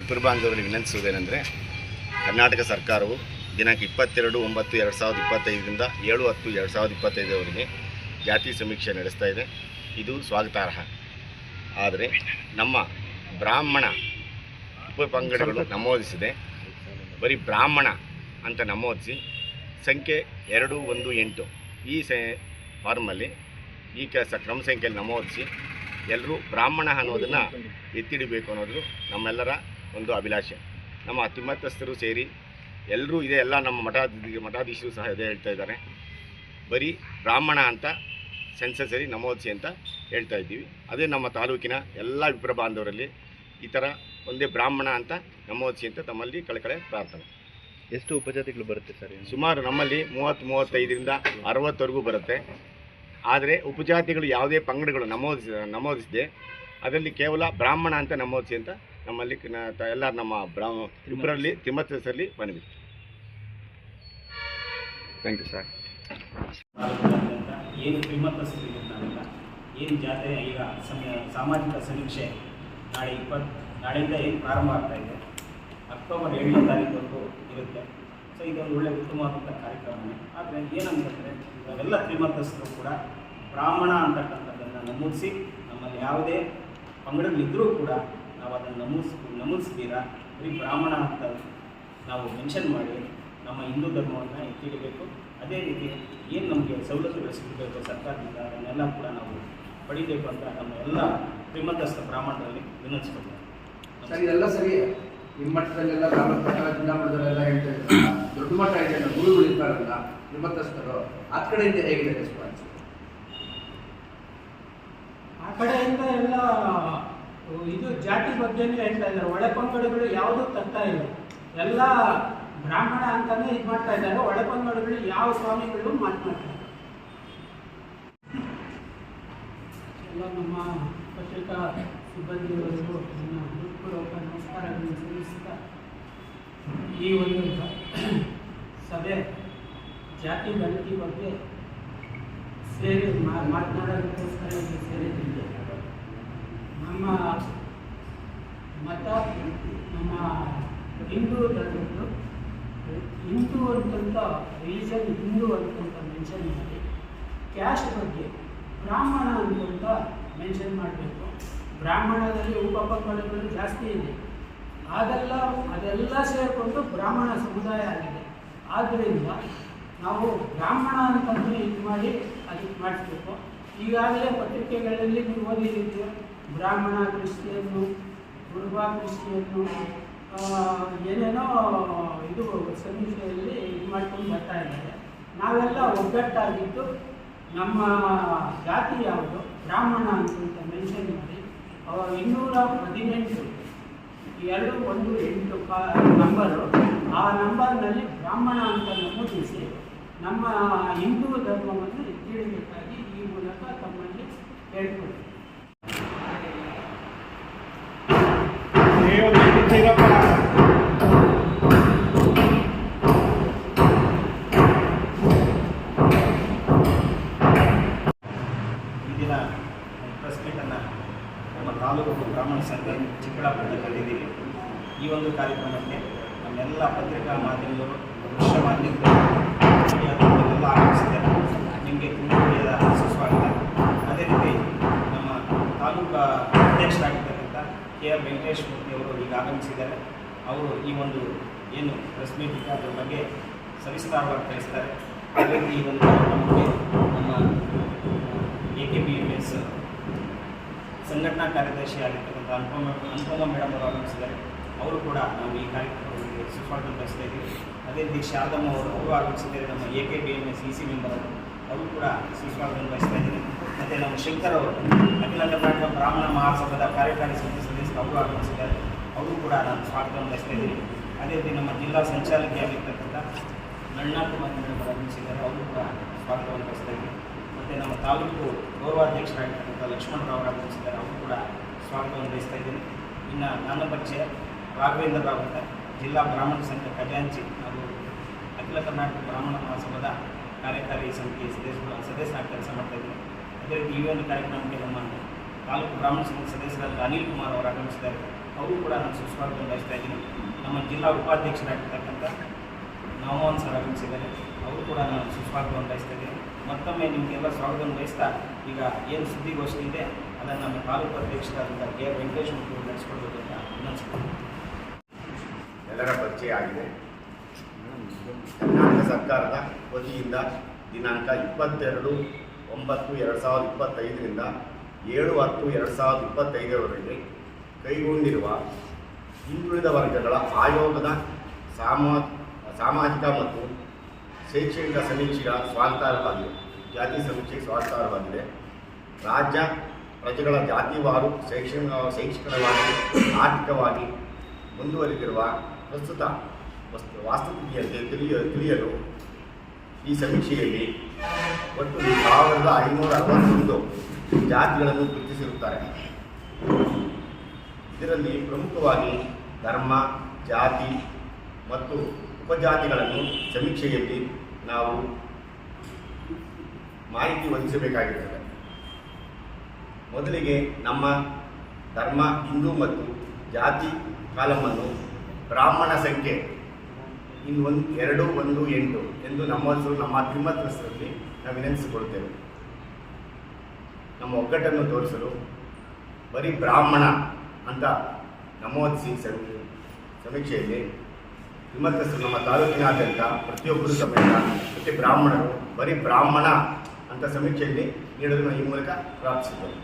ಪುರಬಾಂಧವರಿಗೆ ವಿನಂತಿಸುವುದೇನೆಂದರೆ, ಕರ್ನಾಟಕ ಸರ್ಕಾರವು ದಿನಾಂಕ 22/9/2025ರಿಂದ 7/10/2025ವರೆಗೆ ಜಾತಿ ಸಮೀಕ್ಷೆ ನಡೆಸ್ತಾ ಇದೆ. ಇದು ಸ್ವಾಗತಾರ್ಹ. ಆದರೆ ನಮ್ಮ ಬ್ರಾಹ್ಮಣ ಉಪಪಂಗಡಗಳು ನಮೂದಿಸಿದೆ. ಬರೀ ಬ್ರಾಹ್ಮಣ ಅಂತ ನಮೂದಿಸಿ ಸಂಖ್ಯೆ 218 ಈ ಫಾರ್ಮಲ್ಲಿ ಈ ಕ್ರಮ ಸಂಖ್ಯೆಯಲ್ಲಿ ನಮೂದಿಸಿ ಎಲ್ಲರೂ ಬ್ರಾಹ್ಮಣ ಅನ್ನೋದನ್ನು ಎತ್ತಿಡಬೇಕು ಅನ್ನೋದು ನಮ್ಮೆಲ್ಲರ ಒಂದು ಅಭಿಲಾಷೆ. ನಮ್ಮ ತಿಮ್ಮತ್ತಸ್ಥರು ಸೇರಿ ಎಲ್ಲರೂ ಇದೆ, ಎಲ್ಲ ನಮ್ಮ ಮಠಾಧೀಶರು ಸಹ ಇದೇ ಹೇಳ್ತಾ ಇದ್ದಾರೆ. ಬರೀ ಬ್ರಾಹ್ಮಣ ಅಂತ ಸೆನ್ಸಸಲ್ಲಿ ನಮೂದಿಸಿ ಅಂತ ಹೇಳ್ತಾ ಇದ್ದೀವಿ. ಅದೇ ನಮ್ಮ ತಾಲೂಕಿನ ಎಲ್ಲ ವಿಪ್ರ ಬಾಂಧವರಲ್ಲಿ ಈ ಥರ ಒಂದೇ ಬ್ರಾಹ್ಮಣ ಅಂತ ನಮೂದಿಸಿ ಅಂತ ತಮ್ಮಲ್ಲಿ ಕಳಕಳೆ ಪ್ರಾರ್ಥನೆ. ಎಷ್ಟು ಉಪಜಾತಿಗಳು ಬರುತ್ತೆ ಸರ್? ಸುಮಾರು ನಮ್ಮಲ್ಲಿ 30-35ರಿಂದ 60ವರೆಗೂ ಬರುತ್ತೆ. ಆದರೆ ಉಪಜಾತಿಗಳು ಯಾವುದೇ ಪಂಗಡಗಳು ನಮೂದಿಸಿದೆ ಅದರಲ್ಲಿ ಕೇವಲ ಬ್ರಾಹ್ಮಣ ಅಂತ ನಮೂದಿಸಿ ಅಂತ ನಮ್ಮಲ್ಲಿ ಎಲ್ಲ ನಮ್ಮ ವಿಪ್ರಲ್ಲಿ ತಿಮ್ಮತ್ತಸರಲ್ಲಿ ಮನವಿ. Thank you sir. ಏನು ತಿಮ್ಮತ್ತಸರಿಗಿಂತ ಏನು ಜಾತ್ರೆ ಈಗ ಸಾಮಾಜಿಕ ಸಮೀಕ್ಷೆ ನಾಳೆಯಿಂದ ಏನು ಪ್ರಾರಂಭ ಆಗ್ತಾ ಇದೆ, ಅಕ್ಟೋಬರ್ 7ನೇ ತಾರೀಕುವರೆಗೂ ಇರುತ್ತೆ. ಸೊ ಇದೊಂದು ಒಳ್ಳೆಯ ಉತ್ತಮವಾದಂಥ ಕಾರ್ಯಕ್ರಮನೇ. ಆದರೆ ಏನಂತಂದರೆ ನಾವೆಲ್ಲ ತ್ರಿಮತಸ್ಥರು ಕೂಡ ಬ್ರಾಹ್ಮಣ ಅಂತಕ್ಕಂಥದ್ದನ್ನು ನಮೂದಿಸಿ, ನಮ್ಮಲ್ಲಿ ಯಾವುದೇ ಪಂಗಡಗಳಿದ್ದರೂ ಕೂಡ ನಾವು ಅದನ್ನು ನಮೂದಿಸ್ತೀರ ಬರೀ ಬ್ರಾಹ್ಮಣ ಅಂತ ನಾವು ಮೆನ್ಷನ್ ಮಾಡಿ ನಮ್ಮ ಹಿಂದೂ ಧರ್ಮವನ್ನು ಎತ್ತಿಡಬೇಕು. ಅದೇ ರೀತಿ ಏನು ನಮಗೆ ಸವಲತ್ತುಗಳು ಸಿಗಬೇಕು ಸರ್ಕಾರದಿಂದ ಅದನ್ನೆಲ್ಲ ಕೂಡ ನಾವು ಪಡಿಬೇಕು ಅಂತ ನಮ್ಮ ಎಲ್ಲ ತ್ರಿಮತಸ್ಥ ಬ್ರಾಹ್ಮಣರಲ್ಲಿ ವಿನಂತಿಸ್ಕೊಳ್ತಾರೆ. ಸರ್, ಇದೆಲ್ಲ ಸರಿ. ನಿಮ್ಮ ಮಟ್ಟದಲ್ಲೆಲ್ಲ ಗ್ರಾಮೀಣ ಮಟ್ಟ ಜಿಲ್ಲಾ ಮಟ್ಟದಲ್ಲೆಲ್ಲ ಹೇಳ್ತಾ ಇದ್ದಾರೆ, ದೊಡ್ಡ ಮಟ್ಟ ಇದೆ, ಗುರುಗಳು ಇರ್ತಾರಲ್ಲ ತ್ರಿಮತಸ್ಥರು, ಆ ಕಡೆಯಿಂದ ಹೇಗಿದೆ ರೆಸ್ಪಾನ್ಸ್? ಆ ಕಡೆಯಿಂದ ಎಲ್ಲ ಇದು ಜಾತಿ ಬಗ್ಗೆನೇ ಹೇಳ್ತಾ ಇದ್ದಾರೆ. ಒಳಪಂಗಡಗಳು ಯಾವುದೂ ತರ್ತಾ ಇಲ್ಲ, ಎಲ್ಲ ಬ್ರಾಹ್ಮಣ ಅಂತಾನೆ ಇದು ಮಾಡ್ತಾ ಇದ್ದಾರೆ. ಒಳಪಂಗಡಗಳು ಯಾವ ಸ್ವಾಮಿಗಳು ಮಾತನಾಡ್ತಾರೆ. ಎಲ್ಲ ನಮ್ಮ ಪತ್ರಿಕಾ ಸಿಬ್ಬಂದಿಯವರಿಗೂ ನನ್ನ ಹೃತ್ಪೂರ್ವಕ ನಮಸ್ಕಾರಗಳನ್ನು ಸಲ್ಲಿಸುತ್ತಾ, ಈ ಒಂದು ಸಭೆ ಜಾತಿ ಗಣತಿ ಬಗ್ಗೆ ಸೇರಿ ಮಾತನಾಡೋದಕ್ಕೋಸ್ಕರ ಇಲ್ಲಿ ಸೇರಿದ್ದಿದೆ. ನಮ್ಮ ಮತ, ನಮ್ಮ ಹಿಂದೂ ಧರ್ಮದ್ದು ಹಿಂದೂ ಅಂತಂತ ರಿಲಿಜನ್ ಹಿಂದೂ ಅಂತಂತ ಮೆನ್ಷನ್ ಮಾಡಿ, ಕ್ಯಾಸ್ಟ್ ಬಗ್ಗೆ ಬ್ರಾಹ್ಮಣ ಅಂತಂತ ಮೆನ್ಷನ್ ಮಾಡಬೇಕು. ಬ್ರಾಹ್ಮಣದಲ್ಲಿ ಉಪಪಂಗಡಗಳು ಜಾಸ್ತಿ ಇದೆ, ಅದೆಲ್ಲ ಸೇರಿಕೊಂಡು ಬ್ರಾಹ್ಮಣ ಸಮುದಾಯ ಆಗಿದೆ. ಆದ್ದರಿಂದ ನಾವು ಬ್ರಾಹ್ಮಣ ಅಂತಂದರೆ ಇದು ಮಾಡಿ ಅದಕ್ಕೆ ಮಾಡಿಸ್ಬೇಕು. ಈಗಾಗಲೇ ಪತ್ರಿಕೆಗಳಲ್ಲಿ ನೀವು ಓದಿದ್ದೀವಿ, ಬ್ರಾಹ್ಮಣ ಕ್ರಿಶ್ಚಿಯನ್ನು, ಕುರುಬ ಕ್ರಿಶ್ಚಿಯನ್ನು, ಏನೇನೋ ಇದು ಸಮೀಕ್ಷೆಯಲ್ಲಿ ಇದು ಮಾಡ್ಕೊಂಡು ಬರ್ತಾ ಇದ್ದಾರೆ. ನಾವೆಲ್ಲ ಒಗ್ಗಟ್ಟಾಗಿದ್ದು ನಮ್ಮ ಜಾತಿ ಯಾವುದು ಬ್ರಾಹ್ಮಣ ಅಂತ ಮೆನ್ಷನ್ ಮಾಡಿ 218 ನಂಬರು, ಆ ನಂಬರ್ನಲ್ಲಿ ಬ್ರಾಹ್ಮಣ ಅಂತ ನಮೂದಿಸಿ ನಮ್ಮ ಹಿಂದೂ ಧರ್ಮವನ್ನು ಎತ್ತಿಡಬೇಕಾಗಿ ಈ ಮೂಲಕ ತಮ್ಮಲ್ಲಿ ಹೇಳ್ಕೊಡ್ತೀವಿ. ಈ ದಿನ ಪ್ರೆಸ್ ಮೀಟನ್ನು ನಮ್ಮ ತಾಲೂಕು ಬ್ರಾಹ್ಮಣ ಸಂಘ ಚಿಕ್ಕಬಳ್ಳಾಪುರದಲ್ಲಿ ಕರೆದಿದ್ದೀವಿ. ಈ ಒಂದು ಕಾರ್ಯಕ್ರಮಕ್ಕೆ ನಮ್ಮೆಲ್ಲ ಪತ್ರಿಕಾ ಮಾಧ್ಯಮಗಳು, ದೃಶ್ಯ ಮಾಧ್ಯಮಗಳು ಎಲ್ಲ ಆಗಮಿಸಿದ್ದಾರೆ. ನಿಮಗೆ ತುಂಬ ಸುಸ್ವಾಗತ. ಅದೇ ರೀತಿ ನಮ್ಮ ತಾಲೂಕಾ ಅಧ್ಯಕ್ಷರಾಗಿರ್ತಕ್ಕಂಥ KR ವೆಂಕಟೇಶ್ ಮೂರ್ತಿ ಅವರು ಈಗ ಆಗಮಿಸಿದ್ದಾರೆ. ಅವರು ಈ ಒಂದು ಏನು ಪ್ರೆಸ್ ಮೀಟ್ ಇದೆ ಅದರ ಬಗ್ಗೆ ಸವಿಸ್ತಾರವಾಗಿ ತಿಳಿಸ್ತಾರೆ. ಅದೇ ರೀತಿ ಈ ಒಂದು ಕಾರ್ಯಕ್ರಮಕ್ಕೆ ನಮ್ಮ AKBMS ಸಂಘಟನಾ ಕಾರ್ಯದರ್ಶಿ ಆಗಿರ್ತಕ್ಕಂಥ ಅನುಪಮ ಮೇಡಮ್ ಅವರು ಆಗಮಿಸಿದ್ದಾರೆ. ಅವರು ಕೂಡ ನಾವು ಈ ಕಾರ್ಯಕ್ರಮಕ್ಕೆ ಸುಸ್ವಾಗತ ಬಯಸ್ತಾ ಇದ್ದೀವಿ. ಅದೇ ರೀತಿ ಶಾರದಮ್ಮ ಅವರು ಆಗಮಿಸಿದ್ದಾರೆ. ನಮ್ಮ AKBMS EC ಮೆಂಬರ್ ಅವರು ಕೂಡ ಸುಸ್ವಾಗತ ಬಯಸ್ತಾ ಇದ್ದಾರೆ. ಮತ್ತು ನಮ್ಮ ಶಂಕರ್ ಅವರು ಅಖಿಲ ಕರ್ನಾಟಕ ಬ್ರಾಹ್ಮಣ ಮಹಾಸಭಾದ ಕಾರ್ಯಕಾರಿ ಸಮಿತಿ ಸದಸ್ಯರು ಅವರು ಆಗಮಿಸಿದ್ದಾರೆ. ಅವರು ಕೂಡ ನಾನು ಸ್ವಾಗತವನ್ನು ಬಯಸ್ತಾ ಇದ್ದೀನಿ. ಅದೇ ರೀತಿ ನಮ್ಮ ಜಿಲ್ಲಾ ಸಂಚಾಲಕಿಯಾಗಿರ್ತಕ್ಕಂಥ ನಳಿನಾ ಕುಮಾರ್ ಮೇಡಮ್ ಅವರು ಆಗಮಿಸಿದ್ದಾರೆ. ಅವರು ಕೂಡ ಸ್ವಾಗತವನ್ನು ಬಯಸ್ತಾ ಇದ್ದೀನಿ. ಮತ್ತು ನಮ್ಮ ತಾಲೂಕು ಗೌರವಾಧ್ಯಕ್ಷರಾಗಿರ್ತಕ್ಕಂಥ ಲಕ್ಷ್ಮಣರಾವ್ ಆಗಮಿಸಿದ್ದಾರೆ. ಅವರು ಕೂಡ ಸ್ವಾಗತವನ್ನು ಬಯಸ್ತಾ ಇದ್ದೀನಿ. ಇನ್ನು ನನ್ನ ಪರಿಚಯ ರಾಘವೇಂದ್ರ ರಾವ್ ಅಂತ, ಜಿಲ್ಲಾ ಬ್ರಾಹ್ಮಣ ಸಂಘ ಖಜಾಂಚಿ ಹಾಗೂ ಅಖಿಲ ಕರ್ನಾಟಕ ಬ್ರಾಹ್ಮಣ ಮಹಾಸಭಾದ ಕಾರ್ಯಕಾರಿ ಸಮಿತಿ ಸದಸ್ಯರಾಗಿ ಕೆಲಸ ಮಾಡ್ತಾ ಇದ್ದೀನಿ. ಅದೇ ರೀತಿ ಈ ಒಂದು ಕಾರ್ಯಕ್ರಮಕ್ಕೆ ನಮ್ಮ ತಾಲೂಕು ಬ್ರಾಹ್ಮಣ ಸಂಘದ ಸದಸ್ಯರಾದ ಅನಿಲ್ ಕುಮಾರ್ ಅವರು ಆಗಮಿಸಿದ್ದಾರೆ. ಅವರು ಕೂಡ ನಾನು ಸುಸ್ವಾಗತ ಬಯಸ್ತಾ ಇದ್ದೀನಿ. ನಮ್ಮ ಜಿಲ್ಲಾ ಉಪಾಧ್ಯಕ್ಷರಾಗಿರ್ತಕ್ಕಂಥ ನವಮೋಹನ್ ಸರ್ ಆಗಮಿಸಿದ್ದಾರೆ. ಅವರು ಕೂಡ ನಾನು ಸುಸ್ವಾಗತವನ್ನು ಬಯಸ್ತಾ ಇದ್ದೀನಿ. ಮತ್ತೊಮ್ಮೆ ನಿಮಗೆಲ್ಲ ಸ್ವಾಗತವನ್ನು ಬಯಸ್ತಾ ಈಗ ಏನು ಸುದ್ದಿಗೋಷ್ಠಿ ಇದೆ ಅದನ್ನು ನಮ್ಮ ತಾಲೂಕು ಅಧ್ಯಕ್ಷರಾದ ಕೆ ವೆಂಕಟೇಶ್ ಅವರು ನಡೆಸ್ಕೊಳ್ಬೇಕು ಅಂತ ವಿನಂತಿಸ್ತೀನಿ. ಎಲ್ಲರ ಪರಿಚಯ ಆಗಿದೆ. ಕರ್ನಾಟಕ ಸರ್ಕಾರದ ವತಿಯಿಂದ ದಿನಾಂಕ 22/9/2025ರಿಂದ 7/10/2025 ಕೈಗೊಂಡಿರುವ ಹಿಂದುಳಿದ ವರ್ಗಗಳ ಆಯೋಗದ ಸಾಮಾಜಿಕ ಮತ್ತು ಶೈಕ್ಷಣಿಕ ಸಮೀಕ್ಷೆಯ ಸ್ವಾಗತಾರ್ಹವಾಗಿದೆ. ಜಾತಿ ಸಮೀಕ್ಷೆ ಸ್ವಾಗತಾರ್ಹವಾಗಿದೆ. ರಾಜ್ಯ ಪ್ರಜೆಗಳ ಜಾತಿವಾರು ಶೈಕ್ಷಣಿಕವಾಗಿ ಆರ್ಥಿಕವಾಗಿ ಮುಂದುವರಿದಿರುವ ಪ್ರಸ್ತುತ ವಾಸ್ತುಸ್ಥಿತಿಯಂತೆ ತಿಳಿಯಲು ಈ ಸಮೀಕ್ಷೆಯಲ್ಲಿ ಒಟ್ಟು 1561 ಜಾತಿಗಳನ್ನು ಗುರುತಿಸಿರುತ್ತಾರೆ. ಇದರಲ್ಲಿ ಪ್ರಮುಖವಾಗಿ ಧರ್ಮ, ಜಾತಿ ಮತ್ತು ಉಪಜಾತಿಗಳನ್ನು ಸಮೀಕ್ಷೆಯಲ್ಲಿ ನಾವು ಮಾಹಿತಿ ಒದಗಿಸಬೇಕಾಗಿರುತ್ತದೆ. ಮೊದಲಿಗೆ ನಮ್ಮ ಧರ್ಮ, ಹಿಂದೂ ಮತ್ತು ಜಾತಿ ಕಾಲಮನ್ನು ಬ್ರಾಹ್ಮಣ ಸಂಖ್ಯೆ 218 ಎಂದು ನಮೂದಿಸಲು ನಮ್ಮ ತ್ರಿಮತಸ್ಥರಲ್ಲಿ ನಾವು ವಿನಂತಿಸಿಕೊಳ್ಳುತ್ತೇವೆ. ನಮ್ಮ ಒಗ್ಗಟ್ಟನ್ನು ತೋರಿಸಲು ಬರೀ ಬ್ರಾಹ್ಮಣ ಅಂತ ನಮೂದಿಸಿ ಸಮೀಕ್ಷೆಯಲ್ಲಿ ತ್ರಿಮತಸ್ಥರು ನಮ್ಮ ತಾಲೂಕಿನಾದ್ಯಂತ ಪ್ರತಿಯೊಬ್ಬರು ಸಮೇತ ಪ್ರತಿ ಬ್ರಾಹ್ಮಣರು ಬರೀ ಬ್ರಾಹ್ಮಣ ಅಂತ ಸಮೀಕ್ಷೆಯಲ್ಲಿ ನೀಡೋದನ್ನು ಈ ಮೂಲಕ ಪ್ರಾರ್ಥಿಸಿದ್ದೇವೆ.